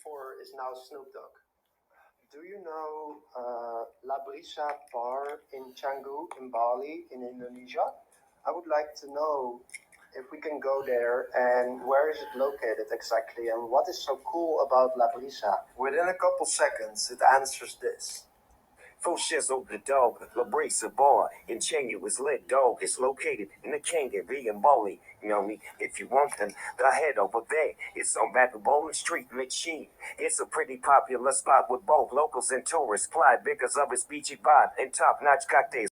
GPT4 is now Snoop Dogg. Do you know La Brisa Bar in Canggu in Bali in Indonesia? I would like to know if we can go there and where is it located exactly and what is so cool about La Brisa. Within a couple seconds, it answers this. Four shizzle the dog, Labrisa bar, in Chenya was lit dog. It's located in the Kangaroo in Bali. You know me, if you want them, the head over there. It's on Bowling Street, McSheen. It's a pretty popular spot with both locals and tourists. Fly because of its beachy vibe and top-notch cocktails.